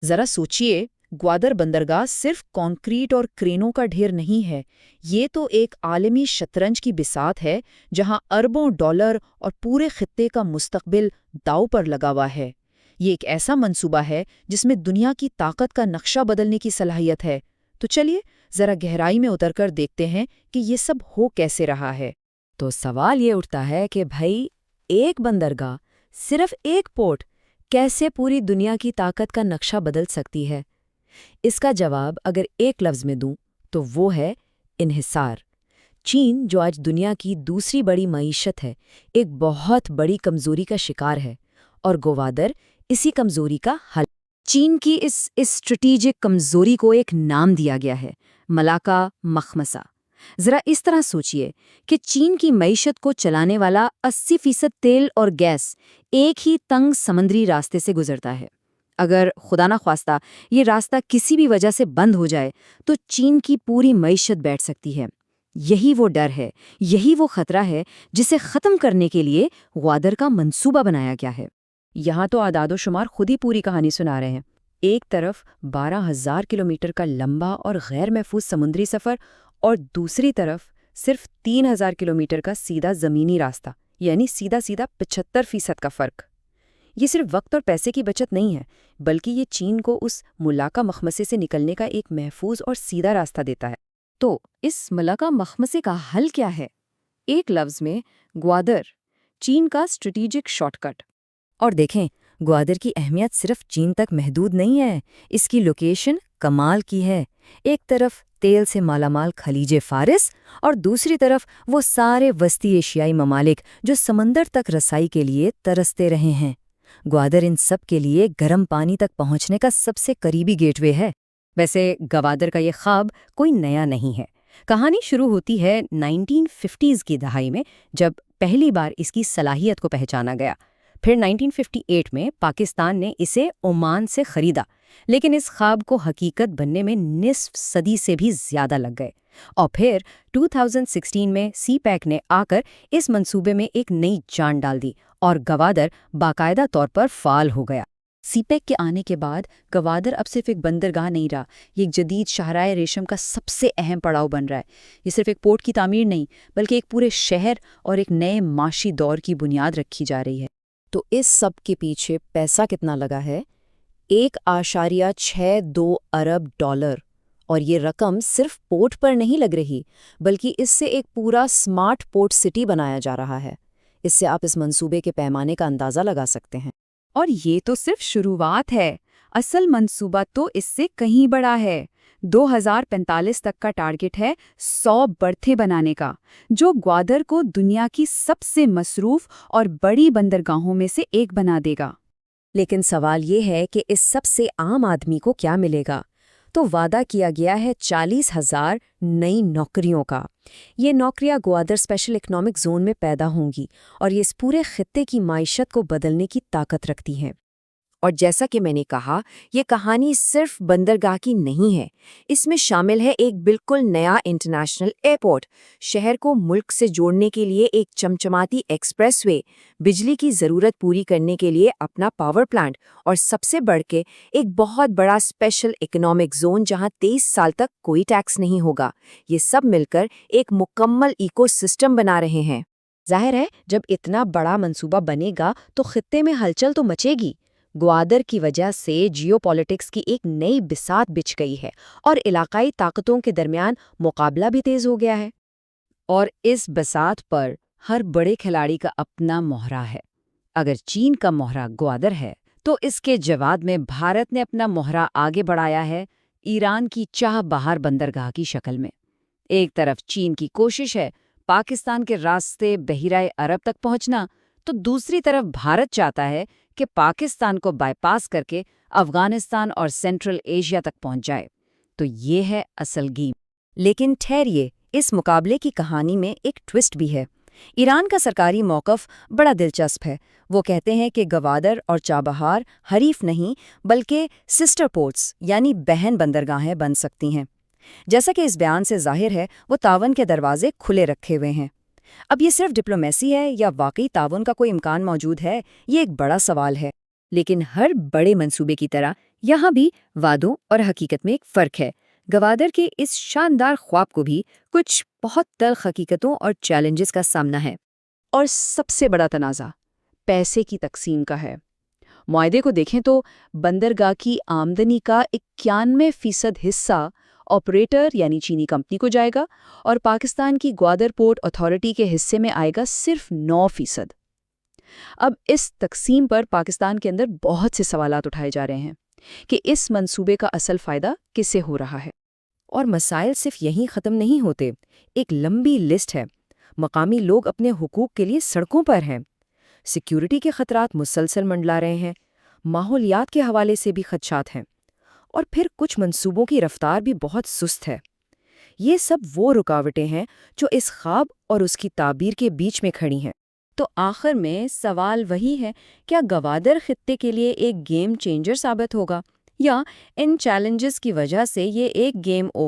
ذرا سوچئے، گوادر بندرگاہ صرف کانکریٹ اور کرینوں کا ڈھیر نہیں ہے، یہ تو ایک عالمی شطرنج کی بساط ہے جہاں اربوں ڈالر اور پورے خطے کا مستقبل داؤ پر لگا ہوا ہے۔ یہ ایک ایسا منصوبہ ہے جس میں دنیا کی طاقت کا نقشہ بدلنے کی صلاحیت ہے۔ تو چلیے ذرا گہرائی میں اتر کر دیکھتے ہیں کہ یہ سب ہو کیسے رہا ہے۔ تو سوال یہ اٹھتا ہے کہ بھائی، ایک بندرگاہ، صرف ایک پورٹ، کیسے پوری دنیا کی طاقت کا نقشہ بدل سکتی ہے؟ اس کا جواب اگر ایک لفظ میں دوں تو وہ ہے انحصار۔ چین، جو آج دنیا کی دوسری بڑی معیشت ہے، ایک بہت بڑی کمزوری کا شکار ہے، اور گوادر اسی کمزوری کا حل۔ چین کی اس اسٹریٹجک کمزوری کو ایک نام دیا گیا ہے، ملاکا مخمصہ۔ ذرا اس طرح سوچئے کہ چین کی معیشت کو چلانے والا 80% تیل اور گیس ایک ہی تنگ سمندری راستے سے گزرتا ہے۔ اگر خدا نہ خواستہ یہ راستہ کسی بھی وجہ سے بند ہو جائے تو چین کی پوری معیشت بیٹھ سکتی ہے۔ یہی وہ ڈر ہے، یہی وہ خطرہ ہے جسے ختم کرنے کے لیے گوادر کا منصوبہ بنایا گیا ہے۔ یہاں تو اعداد و شمار خود ہی پوری کہانی سنا رہے ہیں۔ ایک طرف 12,000 کلومیٹر کا لمبا اور غیر محفوظ سمندری سفر، اور دوسری طرف صرف 3,000 کلومیٹر کا سیدھا زمینی راستہ، یعنی سیدھا 75% کا فرق۔ یہ صرف وقت اور پیسے کی بچت نہیں ہے، بلکہ یہ چین کو اس ملاکا مخمصے سے نکلنے کا ایک محفوظ اور سیدھا راستہ دیتا ہے۔ تو اس ملاکا مخمصے کا حل کیا ہے؟ ایک لفظ میں، گوادر، چین کا اسٹریٹجک شارٹ کٹ۔ اور دیکھیں، گوادر کی اہمیت صرف چین تک محدود نہیں ہے، اس کی لوکیشن کمال کی ہے۔ ایک طرف تیل سے مالا مال خلیج فارس، اور دوسری طرف وہ سارے وسطی ایشیائی ممالک جو سمندر تک رسائی کے لیے ترستے رہے ہیں۔ گوادر ان سب کے لیے گرم پانی تک پہنچنے کا سب سے قریبی گیٹ وے ہے۔ ویسے گوادر کا یہ خواب کوئی نیا نہیں ہے۔ کہانی شروع ہوتی ہے 1950s کی دہائی میں، جب پہلی بار اس کی صلاحیت کو پہچانا گیا۔ پھر 1958 میں پاکستان نے اسے عمان سے خریدا، لیکن اس خواب کو حقیقت بننے میں نصف صدی سے بھی زیادہ لگ گئے۔ اور پھر 2016 میں سی پیک نے آ کر اس منصوبے میں ایک نئی جان ڈال دی، اور گوادر باقاعدہ طور پر فعال ہو گیا۔ سی پیک کے آنے کے بعد گوادر اب صرف ایک بندرگاہ نہیں رہا، یہ ایک جدید شاہراہ ریشم کا سب سے اہم پڑاؤ بن رہا ہے۔ یہ صرف ایک پورٹ کی تعمیر نہیں، بلکہ ایک پورے شہر اور ایک نئے معاشی دور کی بنیاد رکھی جا رہی ہے۔ تو اس سب کے پیچھے پیسہ کتنا لگا ہے؟ 1.62 ارب ڈالر۔ اور یہ رقم صرف پورٹ پر نہیں لگ رہی، بلکہ اس سے ایک پورا سمارٹ پورٹ سٹی بنایا جا رہا ہے۔ اس سے آپ اس منصوبے کے پیمانے کا اندازہ لگا سکتے ہیں۔ اور یہ تو صرف شروعات ہے، اصل منصوبہ تو اس سے کہیں بڑا ہے۔ 2045 تک کا ٹارگٹ ہے 100 برتھیں بنانے کا، جو گوادر کو دنیا کی سب سے مصروف اور بڑی بندرگاہوں میں سے ایک بنا دے گا۔ لیکن سوال یہ ہے کہ اس سب سے عام آدمی کو کیا ملے گا؟ تو وعدہ کیا گیا ہے 40,000 نئی نوکریوں کا۔ یہ نوکریاں گوادر اسپیشل اکنامک زون میں پیدا ہوں گی، اور یہ اس پورے خطے کی معیشت کو بدلنے کی طاقت رکھتی ہیں۔ اور جیسا کہ میں نے کہا، یہ کہانی صرف بندرگاہ کی نہیں ہے، اس میں شامل ہے ایک بالکل نیا انٹرنیشنل ایئرپورٹ، شہر کو ملک سے جوڑنے کے لیے ایک چمچماتی ایکسپریس وے، بجلی کی ضرورت پوری کرنے کے لیے اپنا پاور پلانٹ، اور سب سے بڑھ کے ایک بہت بڑا اسپیشل اکنامک زون جہاں 23 سال تک کوئی ٹیکس نہیں ہوگا۔ یہ سب مل کر ایک مکمل ایکو سسٹم بنا رہے ہیں۔ ظاہر ہے، جب اتنا بڑا منصوبہ بنے گا تو خطے میں ہلچل تو مچے گی۔ گوادر کی وجہ سے جیو پالیٹکس کی ایک نئی بساط بچھ گئی ہے، اور علاقائی طاقتوں کے درمیان مقابلہ بھی تیز ہو گیا ہے۔ اور اس بساط پر ہر بڑے کھلاڑی کا اپنا مہرہ ہے۔ اگر چین کا مہرہ گوادر ہے، تو اس کے جواب میں بھارت نے اپنا مہرہ آگے بڑھایا ہے ایران کی چاہ بہار بندرگاہ کی شکل میں۔ ایک طرف چین کی کوشش ہے پاکستان کے راستے بحیرہ عرب تک پہنچنا، تو دوسری طرف بھارت چاہتا ہے کہ پاکستان کو بائی پاس کر کے افغانستان اور سینٹرل ایشیا تک پہنچ جائے۔ تو یہ ہے اصل گیم۔ لیکن ٹھہریے، اس مقابلے کی کہانی میں ایک ٹوسٹ بھی ہے۔ ایران کا سرکاری موقف بڑا دلچسپ ہے۔ وہ کہتے ہیں کہ گوادر اور چابہار حریف نہیں، بلکہ سسٹر پورٹس یعنی بہن بندرگاہیں بن سکتی ہیں۔ جیسا کہ اس بیان سے ظاہر ہے، وہ تعاون کے دروازے کھلے رکھے ہوئے ہیں۔ اب یہ صرف ڈپلومیسی ہے یا واقعی تعاون کا کوئی امکان موجود ہے؟ یہ ایک بڑا سوال ہے۔ لیکن ہر بڑے منصوبے کی طرح یہاں بھی وعدوں اور حقیقت میں ایک فرق ہے۔ گوادر کے اس شاندار خواب کو بھی کچھ بہت تلخ حقیقتوں اور چیلنجز کا سامنا ہے۔ اور سب سے بڑا تنازع پیسے کی تقسیم کا ہے۔ معاہدے کو دیکھیں تو بندرگاہ کی آمدنی کا 91% حصہ آپریٹر یعنی چینی کمپنی کو جائے گا اور پاکستان کی گوادر پورٹ اتھارٹی کے حصے میں آئے گا صرف 9%۔ اب اس تقسیم پر پاکستان کے اندر بہت سے سوالات اٹھائے جا رہے ہیں کہ اس منصوبے کا اصل فائدہ کسے ہو رہا ہے۔ اور مسائل صرف یہیں ختم نہیں ہوتے، ایک لمبی لسٹ ہے۔ مقامی لوگ اپنے حقوق کے لیے سڑکوں پر ہیں، سیکیورٹی کے خطرات مسلسل منڈلا رہے ہیں، ماحولیات کے حوالے سے بھی خدشات ہیں، اور پھر کچھ منصوبوں کی رفتار بھی بہت سست ہے۔ یہ سب وہ رکاوٹیں ہیں جو اس خواب اور اس کی تعبیر کے بیچ میں کھڑی ہیں۔ تو آخر میں سوال وہی ہے، کیا گوادر خطے کے لیے ایک گیم چینجر ثابت ہوگا، یا ان چیلنجز کی وجہ سے یہ ایک گیم اوور